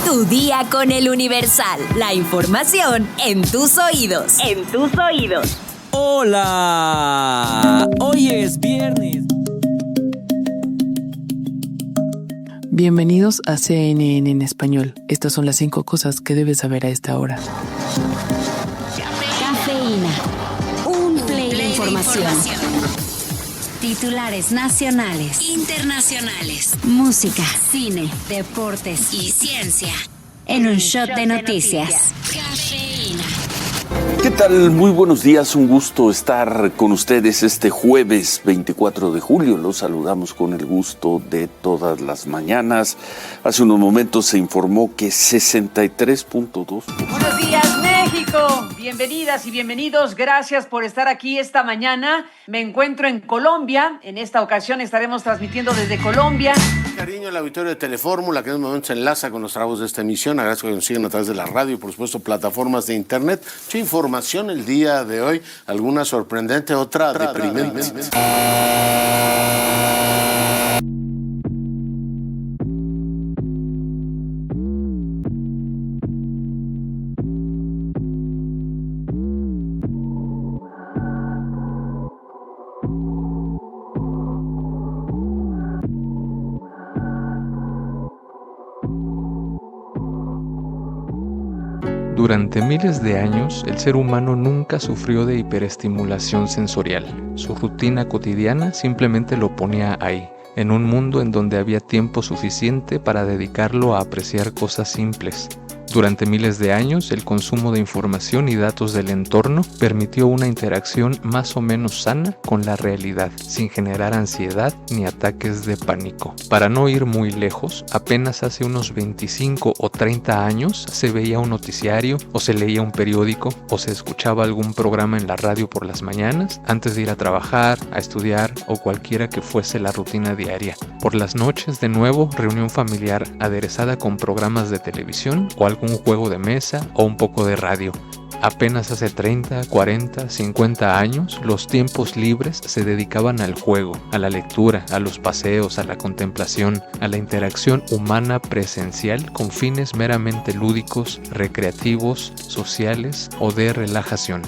Tu día con el Universal. La información en tus oídos. En tus oídos. ¡Hola! Hoy es viernes. Bienvenidos a CNN en español. Estas son las 5 cosas que debes saber a esta hora. Cafeína. Un play de información. Titulares nacionales, internacionales, música, cine, deportes y ciencia. En un shot de noticias. Cafeína. ¿Qué tal? Muy buenos días, un gusto estar con ustedes este jueves 24 de julio. Los saludamos con el gusto de todas las mañanas. Hace unos momentos se informó que 63.2%. Buenos días, México. Bienvenidas y bienvenidos. Gracias por estar aquí esta mañana. Me encuentro en Colombia. En esta ocasión estaremos transmitiendo desde Colombia. Cariño al auditorio de Telefórmula, que en este momento se enlaza con nuestra voz de esta emisión. Agradezco que nos sigan a través de la radio y, por supuesto, plataformas de internet. Mucha información el día de hoy, alguna sorprendente, otra deprimente. Durante miles de años, el ser humano nunca sufrió de hiperestimulación sensorial. Su rutina cotidiana simplemente lo ponía ahí, en un mundo en donde había tiempo suficiente para dedicarlo a apreciar cosas simples. Durante miles de años, el consumo de información y datos del entorno permitió una interacción más o menos sana con la realidad, sin generar ansiedad ni ataques de pánico. Para no ir muy lejos, apenas hace unos 25 o 30 años se veía un noticiario, o se leía un periódico, o se escuchaba algún programa en la radio por las mañanas, antes de ir a trabajar, a estudiar o cualquiera que fuese la rutina diaria. Por las noches, de nuevo, reunión familiar aderezada con programas de televisión o algún juego de mesa o un poco de radio. Apenas hace 30, 40, 50 años, los tiempos libres se dedicaban al juego, a la lectura, a los paseos, a la contemplación, a la interacción humana presencial con fines meramente lúdicos, recreativos, sociales o de relajación.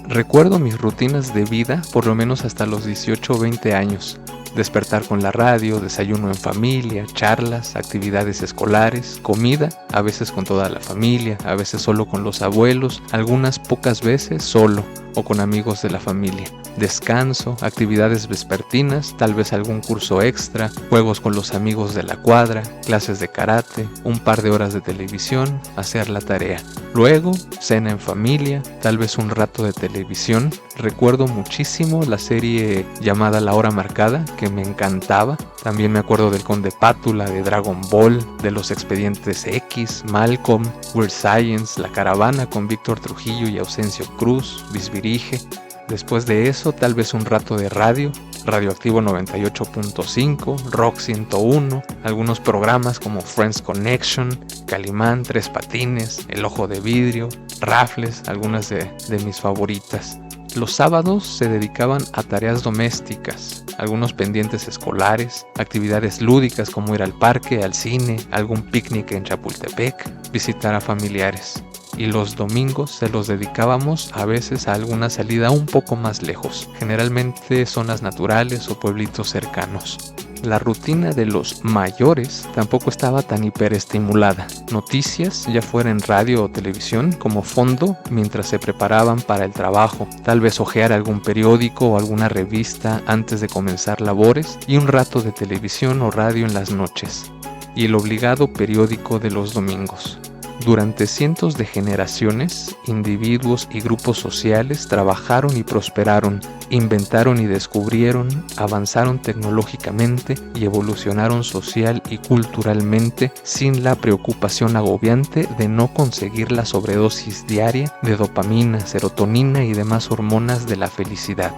Recuerdo mis rutinas de vida por lo menos hasta los 18 o 20 años. Despertar con la radio, desayuno en familia, charlas, actividades escolares, comida, a veces con toda la familia, a veces solo con los abuelos, algunas pocas veces solo o con amigos de la familia. Descanso, actividades vespertinas, tal vez algún curso extra, juegos con los amigos de la cuadra, clases de karate, un par de horas de televisión, hacer la tarea. Luego, cena en familia, tal vez un rato de televisión. Recuerdo muchísimo la serie llamada La Hora Marcada, que me encantaba. También me acuerdo del Conde Pátula, de Dragon Ball, de los Expedientes X, Malcolm, Weird Science, La Caravana con Víctor Trujillo y Ausencio Cruz, Bisbirige. Después de eso, tal vez un rato de radio, Radioactivo 98.5, Rock 101, algunos programas como Friends Connection, Calimán, Tres Patines, El Ojo de Vidrio, Rafles, algunas de mis favoritas. Los sábados se dedicaban a tareas domésticas, algunos pendientes escolares, actividades lúdicas como ir al parque, al cine, algún picnic en Chapultepec, visitar a familiares. Y los domingos se los dedicábamos a veces a alguna salida un poco más lejos, generalmente zonas naturales o pueblitos cercanos. La rutina de los mayores tampoco estaba tan hiperestimulada. Noticias, ya fuera en radio o televisión, como fondo mientras se preparaban para el trabajo. Tal vez hojear algún periódico o alguna revista antes de comenzar labores, y un rato de televisión o radio en las noches. Y el obligado periódico de los domingos. Durante cientos de generaciones, individuos y grupos sociales trabajaron y prosperaron, inventaron y descubrieron, avanzaron tecnológicamente y evolucionaron social y culturalmente sin la preocupación agobiante de no conseguir la sobredosis diaria de dopamina, serotonina y demás hormonas de la felicidad.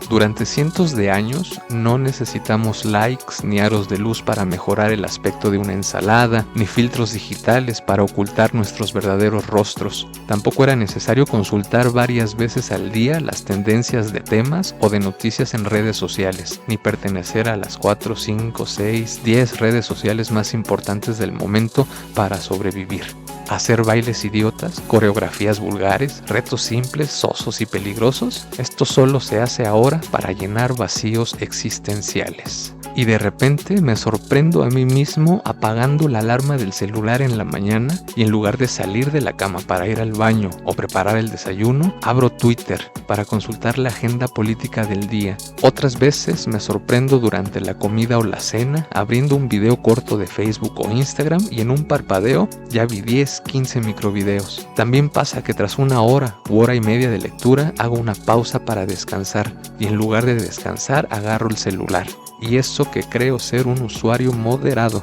Durante cientos de años no necesitamos likes ni aros de luz para mejorar el aspecto de una ensalada, ni filtros digitales para ocultar nuestros verdaderos rostros. Tampoco era necesario consultar varias veces al día las tendencias de temas o de noticias en redes sociales, ni pertenecer a las 4, 5, 6, 10 redes sociales más importantes del momento para sobrevivir. ¿Hacer bailes idiotas, coreografías vulgares, retos simples, sosos y peligrosos? Esto solo se hace ahora para llenar vacíos existenciales. Y de repente me sorprendo a mí mismo apagando la alarma del celular en la mañana y en lugar de salir de la cama para ir al baño o preparar el desayuno, abro Twitter para consultar la agenda política del día. Otras veces me sorprendo durante la comida o la cena abriendo un video corto de Facebook o Instagram y en un parpadeo ya vi 10, 15 microvideos. También pasa que tras una hora u hora y media de lectura hago una pausa para descansar y en lugar de descansar agarro el celular. Y eso que creo ser un usuario moderado.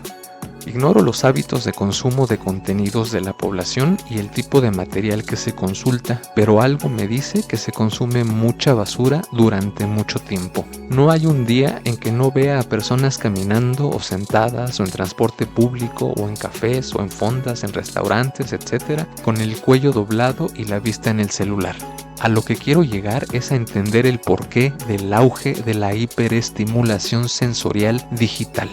Ignoro los hábitos de consumo de contenidos de la población y el tipo de material que se consulta, pero algo me dice que se consume mucha basura durante mucho tiempo. No hay un día en que no vea a personas caminando o sentadas o en transporte público o en cafés o en fondas, en restaurantes, etc., con el cuello doblado y la vista en el celular. A lo que quiero llegar es a entender el porqué del auge de la hiperestimulación sensorial digital.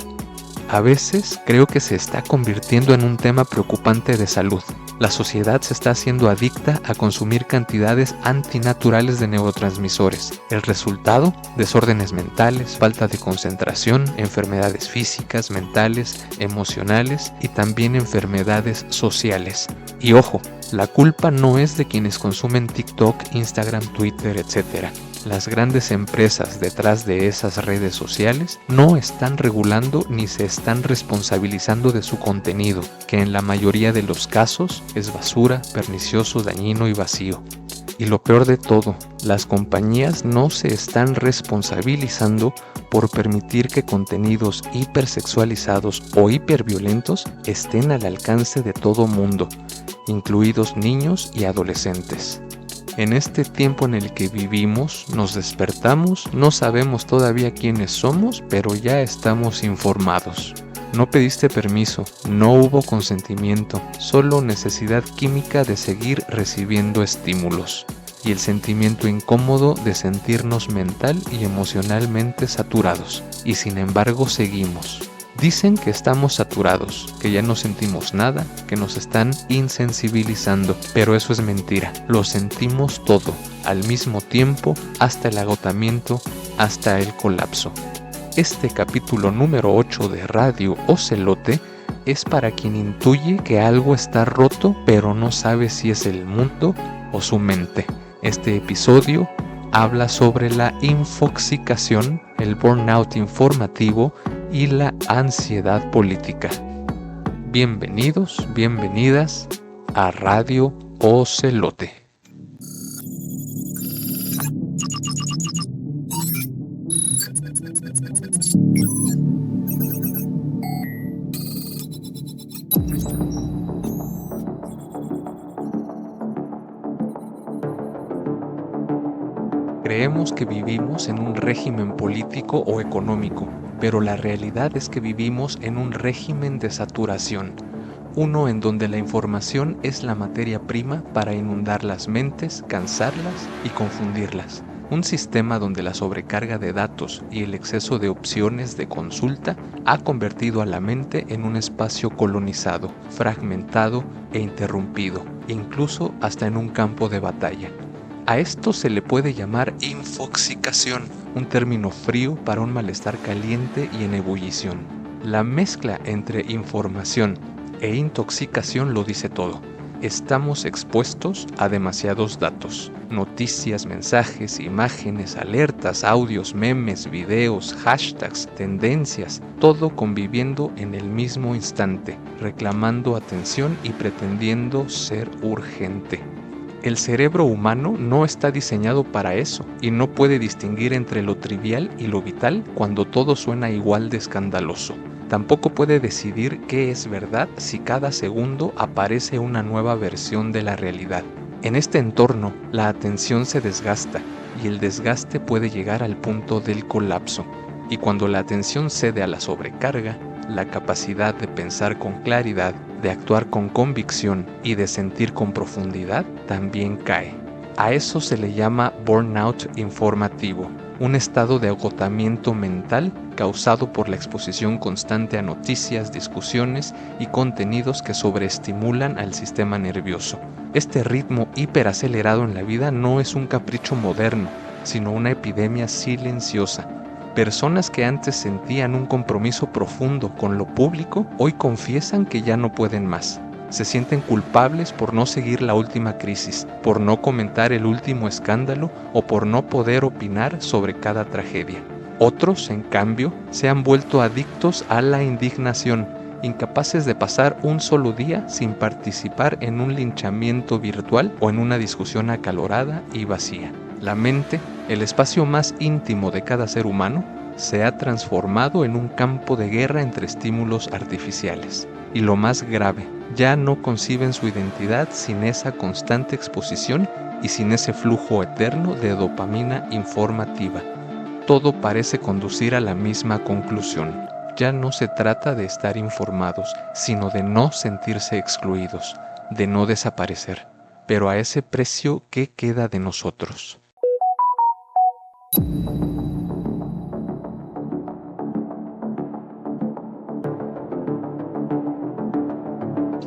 A veces creo que se está convirtiendo en un tema preocupante de salud. La sociedad se está haciendo adicta a consumir cantidades antinaturales de neurotransmisores. El resultado, desórdenes mentales, falta de concentración, enfermedades físicas, mentales, emocionales y también enfermedades sociales. Y ojo, la culpa no es de quienes consumen TikTok, Instagram, Twitter, etc. Las grandes empresas detrás de esas redes sociales no están regulando ni se están responsabilizando de su contenido, que en la mayoría de los casos es basura, pernicioso, dañino y vacío. Y lo peor de todo, las compañías no se están responsabilizando por permitir que contenidos hipersexualizados o hiperviolentos estén al alcance de todo mundo, incluidos niños y adolescentes. En este tiempo en el que vivimos, nos despertamos, no sabemos todavía quiénes somos, pero ya estamos informados. No pediste permiso, no hubo consentimiento, solo necesidad química de seguir recibiendo estímulos. Y el sentimiento incómodo de sentirnos mental y emocionalmente saturados. Y sin embargo seguimos. Dicen que estamos saturados, que ya no sentimos nada, que nos están insensibilizando, pero eso es mentira. Lo sentimos todo, al mismo tiempo, hasta el agotamiento, hasta el colapso. Este capítulo número 8 de Radio Ocelote es para quien intuye que algo está roto, pero no sabe si es el mundo o su mente. Este episodio habla sobre la infoxicación, el burnout informativo y la ansiedad política. Bienvenidos, bienvenidas a Radio Ocelote. Creemos que vivimos en un régimen político o económico, pero la realidad es que vivimos en un régimen de saturación, uno en donde la información es la materia prima para inundar las mentes, cansarlas y confundirlas. Un sistema donde la sobrecarga de datos y el exceso de opciones de consulta ha convertido a la mente en un espacio colonizado, fragmentado e interrumpido, incluso hasta en un campo de batalla. A esto se le puede llamar infoxicación, un término frío para un malestar caliente y en ebullición. La mezcla entre información e intoxicación lo dice todo. Estamos expuestos a demasiados datos, noticias, mensajes, imágenes, alertas, audios, memes, videos, hashtags, tendencias, todo conviviendo en el mismo instante, reclamando atención y pretendiendo ser urgente. El cerebro humano no está diseñado para eso y no puede distinguir entre lo trivial y lo vital cuando todo suena igual de escandaloso. Tampoco puede decidir qué es verdad si cada segundo aparece una nueva versión de la realidad. En este entorno, la atención se desgasta y el desgaste puede llegar al punto del colapso. Y cuando la atención cede a la sobrecarga, la capacidad de pensar con claridad, de actuar con convicción y de sentir con profundidad también cae. A eso se le llama burnout informativo, un estado de agotamiento mental causado por la exposición constante a noticias, discusiones y contenidos que sobreestimulan al sistema nervioso. Este ritmo hiperacelerado en la vida no es un capricho moderno, sino una epidemia silenciosa. Personas que antes sentían un compromiso profundo con lo público, hoy confiesan que ya no pueden más. Se sienten culpables por no seguir la última crisis, por no comentar el último escándalo o por no poder opinar sobre cada tragedia. Otros, en cambio, se han vuelto adictos a la indignación, incapaces de pasar un solo día sin participar en un linchamiento virtual o en una discusión acalorada y vacía. La mente, el espacio más íntimo de cada ser humano, se ha transformado en un campo de guerra entre estímulos artificiales. Y lo más grave, ya no conciben su identidad sin esa constante exposición y sin ese flujo eterno de dopamina informativa. Todo parece conducir a la misma conclusión. Ya no se trata de estar informados, sino de no sentirse excluidos, de no desaparecer. Pero a ese precio, ¿qué queda de nosotros?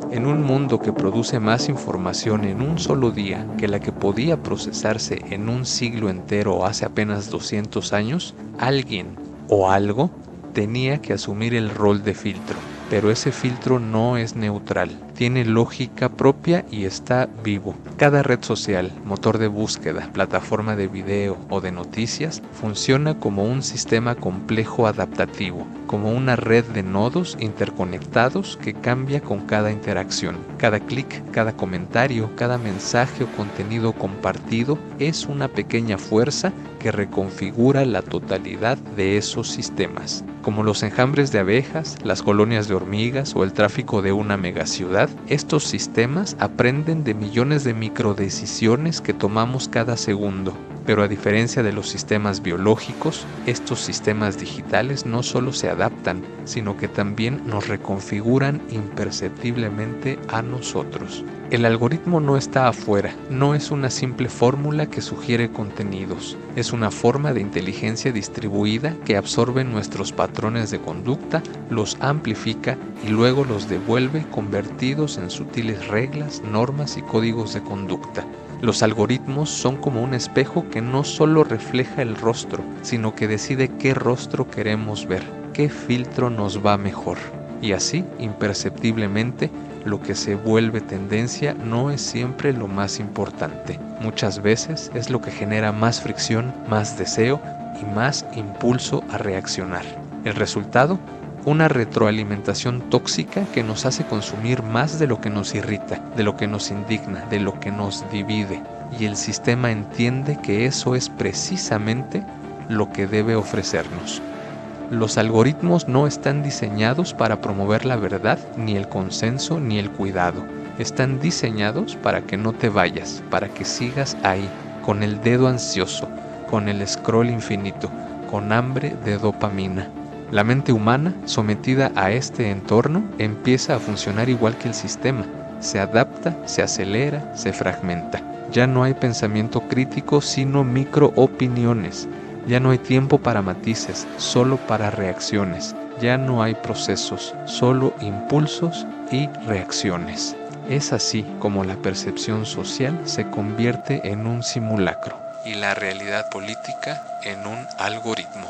En un mundo que produce más información en un solo día que la que podía procesarse en un siglo entero hace apenas 200 años, alguien o algo tenía que asumir el rol de filtro. Pero ese filtro no es neutral, tiene lógica propia y está vivo. Cada red social, motor de búsqueda, plataforma de video o de noticias funciona como un sistema complejo adaptativo, como una red de nodos interconectados que cambia con cada interacción. Cada clic, cada comentario, cada mensaje o contenido compartido es una pequeña fuerza que reconfigura la totalidad de esos sistemas. Como los enjambres de abejas, las colonias de hormigas o el tráfico de una megaciudad, estos sistemas aprenden de millones de microdecisiones que tomamos cada segundo. Pero a diferencia de los sistemas biológicos, estos sistemas digitales no solo se adaptan, sino que también nos reconfiguran imperceptiblemente a nosotros. El algoritmo no está afuera, no es una simple fórmula que sugiere contenidos, es una forma de inteligencia distribuida que absorbe nuestros patrones de conducta, los amplifica y luego los devuelve convertidos en sutiles reglas, normas y códigos de conducta. Los algoritmos son como un espejo que no solo refleja el rostro, sino que decide qué rostro queremos ver, qué filtro nos va mejor. Y así, imperceptiblemente, lo que se vuelve tendencia no es siempre lo más importante. Muchas veces es lo que genera más fricción, más deseo y más impulso a reaccionar. El resultado, una retroalimentación tóxica que nos hace consumir más de lo que nos irrita, de lo que nos indigna, de lo que nos divide. Y el sistema entiende que eso es precisamente lo que debe ofrecernos. Los algoritmos no están diseñados para promover la verdad, ni el consenso, ni el cuidado. Están diseñados para que no te vayas, para que sigas ahí, con el dedo ansioso, con el scroll infinito, con hambre de dopamina. La mente humana, sometida a este entorno, empieza a funcionar igual que el sistema. Se adapta, se acelera, se fragmenta. Ya no hay pensamiento crítico, sino microopiniones. Ya no hay tiempo para matices, solo para reacciones. Ya no hay procesos, solo impulsos y reacciones. Es así como la percepción social se convierte en un simulacro y la realidad política en un algoritmo.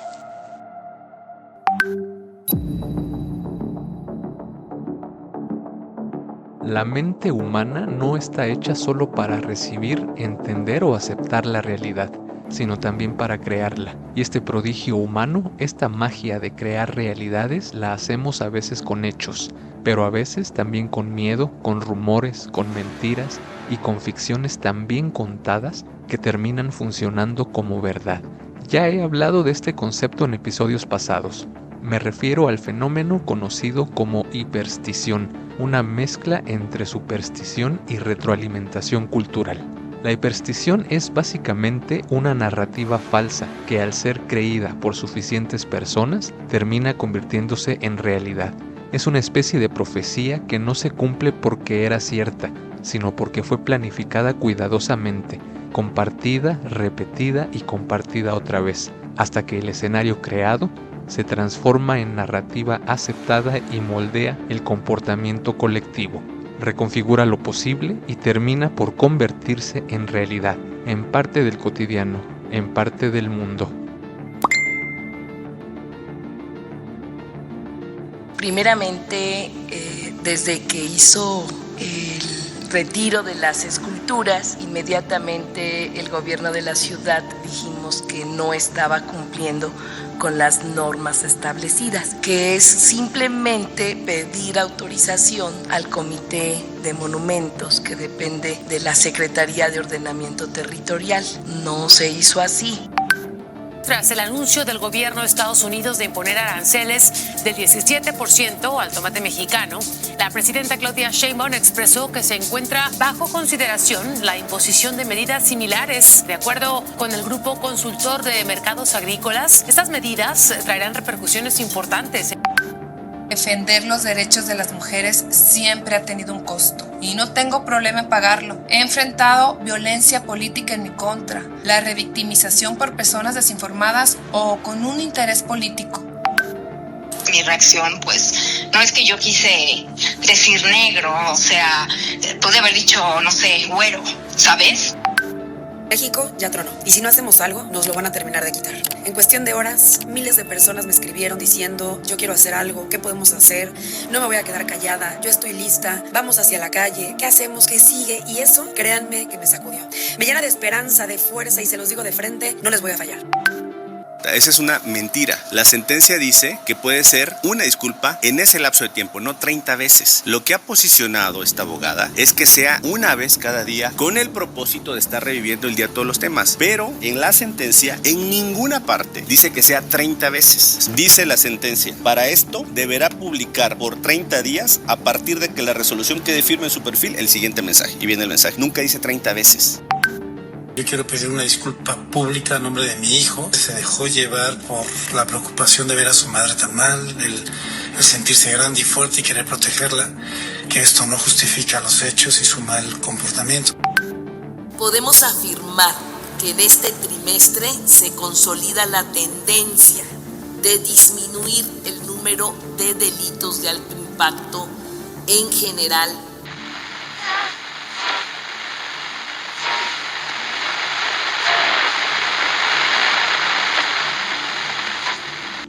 La mente humana no está hecha solo para recibir, entender o aceptar la realidad, sino también para crearla. Y este prodigio humano, esta magia de crear realidades, la hacemos a veces con hechos, pero a veces también con miedo, con rumores, con mentiras y con ficciones tan bien contadas que terminan funcionando como verdad. Ya he hablado de este concepto en episodios pasados. Me refiero al fenómeno conocido como hiperstición, una mezcla entre superstición y retroalimentación cultural. La hiperstición es básicamente una narrativa falsa que, al ser creída por suficientes personas, termina convirtiéndose en realidad. Es una especie de profecía que no se cumple porque era cierta, sino porque fue planificada cuidadosamente, compartida, repetida y compartida otra vez, hasta que el escenario creado se transforma en narrativa aceptada y moldea el comportamiento colectivo. Reconfigura lo posible y termina por convertirse en realidad, en parte del cotidiano, en parte del mundo. Primeramente, desde que hizo el retiro de las esculturas, inmediatamente el gobierno de la ciudad dijimos que no estaba cumpliendo con las normas establecidas, que es simplemente pedir autorización al Comité de Monumentos, que depende de la Secretaría de Ordenamiento Territorial. No se hizo así. Tras el anuncio del gobierno de Estados Unidos de imponer aranceles del 17% al tomate mexicano, la presidenta Claudia Sheinbaum expresó que se encuentra bajo consideración la imposición de medidas similares. De acuerdo con el Grupo Consultor de Mercados Agrícolas, estas medidas traerán repercusiones importantes. Defender los derechos de las mujeres siempre ha tenido un costo y no tengo problema en pagarlo. He enfrentado violencia política en mi contra, la revictimización por personas desinformadas o con un interés político. Mi reacción, pues, no es que yo quise decir negro, o sea, pude haber dicho, no sé, güero, ¿sabes? México ya tronó, y si no hacemos algo, nos lo van a terminar de quitar. En cuestión de horas, miles de personas me escribieron diciendo, yo quiero hacer algo, ¿qué podemos hacer? No me voy a quedar callada, yo estoy lista, vamos hacia la calle, ¿qué hacemos? ¿Qué sigue? Y eso, créanme, que me sacudió. Me llena de esperanza, de fuerza, y se los digo de frente, no les voy a fallar. Esa es una mentira. La sentencia dice que puede ser una disculpa en ese lapso de tiempo, no 30 veces. Lo que ha posicionado esta abogada es que sea una vez cada día con el propósito de estar reviviendo el día todos los temas. Pero en la sentencia, en ninguna parte dice que sea 30 veces. Dice la sentencia, para esto deberá publicar por 30 días a partir de que la resolución quede firme en su perfil el siguiente mensaje. Y viene el mensaje. Nunca dice 30 veces. Yo quiero pedir una disculpa pública a nombre de mi hijo. Se dejó llevar por la preocupación de ver a su madre tan mal, el sentirse grande y fuerte y querer protegerla, que esto no justifica los hechos y su mal comportamiento. Podemos afirmar que en este trimestre se consolida la tendencia de disminuir el número de delitos de alto impacto en general.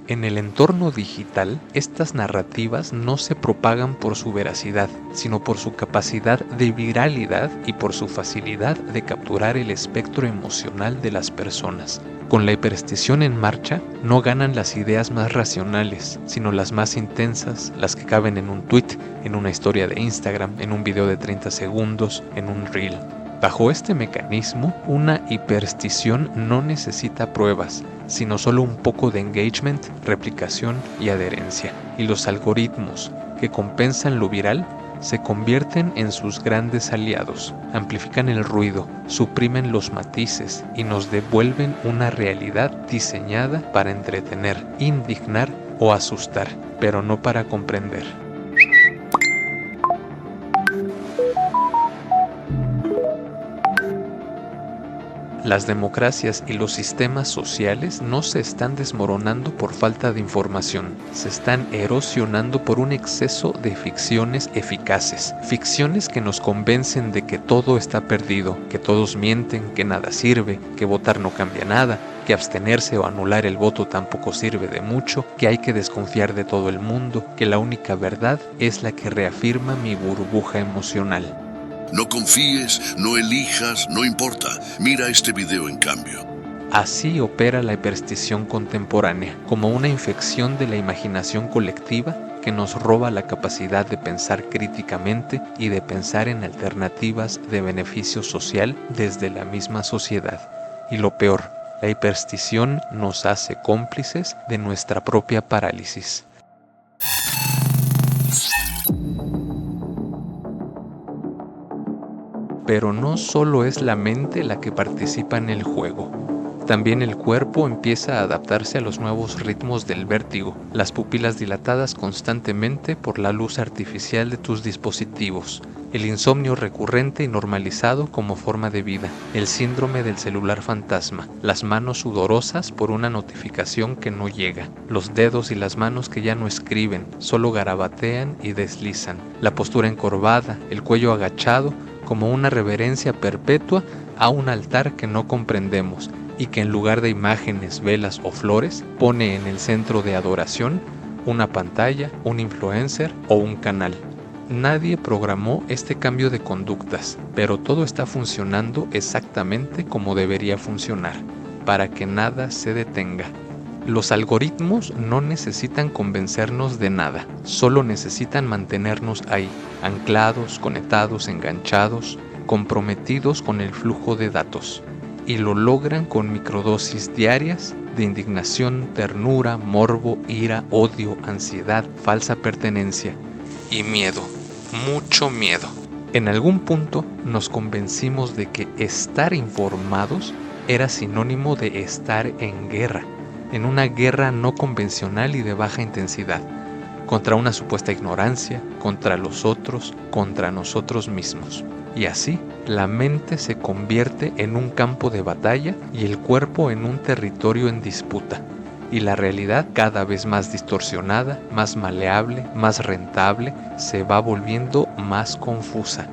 En el entorno digital, estas narrativas no se propagan por su veracidad, sino por su capacidad de viralidad y por su facilidad de capturar el espectro emocional de las personas. Con la hiperestición en marcha, no ganan las ideas más racionales, sino las más intensas, las que caben en un tweet, en una historia de Instagram, en un video de 30 segundos, en un reel. Bajo este mecanismo, una hiperestición no necesita pruebas, sino solo un poco de engagement, replicación y adherencia. Y los algoritmos que compensan lo viral se convierten en sus grandes aliados, amplifican el ruido, suprimen los matices y nos devuelven una realidad diseñada para entretener, indignar o asustar, pero no para comprender. Las democracias y los sistemas sociales no se están desmoronando por falta de información, se están erosionando por un exceso de ficciones eficaces, ficciones que nos convencen de que todo está perdido, que todos mienten, que nada sirve, que votar no cambia nada, que abstenerse o anular el voto tampoco sirve de mucho, que hay que desconfiar de todo el mundo, que la única verdad es la que reafirma mi burbuja emocional. No confíes, no elijas, no importa. Mira este video en cambio. Así opera la hiperstición contemporánea, como una infección de la imaginación colectiva que nos roba la capacidad de pensar críticamente y de pensar en alternativas de beneficio social desde la misma sociedad. Y lo peor, la hiperstición nos hace cómplices de nuestra propia parálisis. Pero no solo es la mente la que participa en el juego. También el cuerpo empieza a adaptarse a los nuevos ritmos del vértigo, las pupilas dilatadas constantemente por la luz artificial de tus dispositivos, el insomnio recurrente y normalizado como forma de vida, el síndrome del celular fantasma, las manos sudorosas por una notificación que no llega, los dedos y las manos que ya no escriben, solo garabatean y deslizan, la postura encorvada, el cuello agachado como una reverencia perpetua a un altar que no comprendemos, y que en lugar de imágenes, velas o flores, pone en el centro de adoración una pantalla, un influencer o un canal. Nadie programó este cambio de conductas, pero todo está funcionando exactamente como debería funcionar, para que nada se detenga. Los algoritmos no necesitan convencernos de nada, solo necesitan mantenernos ahí, anclados, conectados, enganchados, comprometidos con el flujo de datos. Y lo logran con microdosis diarias de indignación, ternura, morbo, ira, odio, ansiedad, falsa pertenencia y miedo, mucho miedo. En algún punto nos convencimos de que estar informados era sinónimo de estar en guerra, en una guerra no convencional y de baja intensidad, contra una supuesta ignorancia, contra los otros, contra nosotros mismos. Y así, la mente se convierte en un campo de batalla y el cuerpo en un territorio en disputa. Y la realidad, cada vez más distorsionada, más maleable, más rentable, se va volviendo más confusa.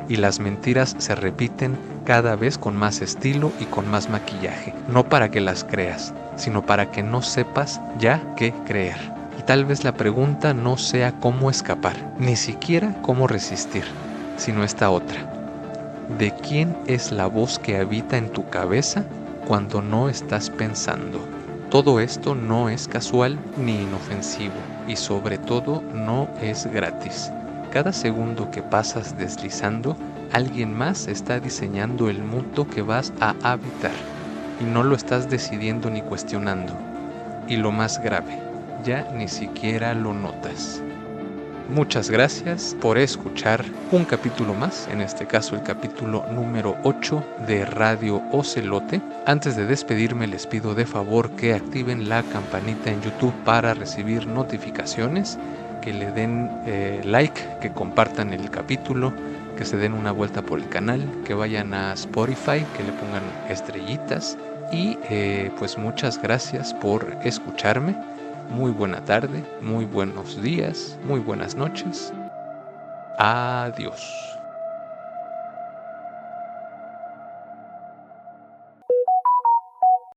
Y las mentiras se repiten cada vez con más estilo y con más maquillaje. No para que las creas, sino para que no sepas ya qué creer. Y tal vez la pregunta no sea cómo escapar, ni siquiera cómo resistir, sino esta otra. ¿De quién es la voz que habita en tu cabeza cuando no estás pensando? Todo esto no es casual ni inofensivo y sobre todo no es gratis. Cada segundo que pasas deslizando, alguien más está diseñando el mundo que vas a habitar y no lo estás decidiendo ni cuestionando. Y lo más grave, ya ni siquiera lo notas. Muchas gracias por escuchar un capítulo más, en este caso el capítulo número 8 de Radio Ocelote. Antes de despedirme les pido de favor que activen la campanita en YouTube para recibir notificaciones, que le den like, que compartan el capítulo, que se den una vuelta por el canal, que vayan a Spotify, que le pongan estrellitas y pues muchas gracias por escucharme. Muy buena tarde, muy buenos días, muy buenas noches. Adiós.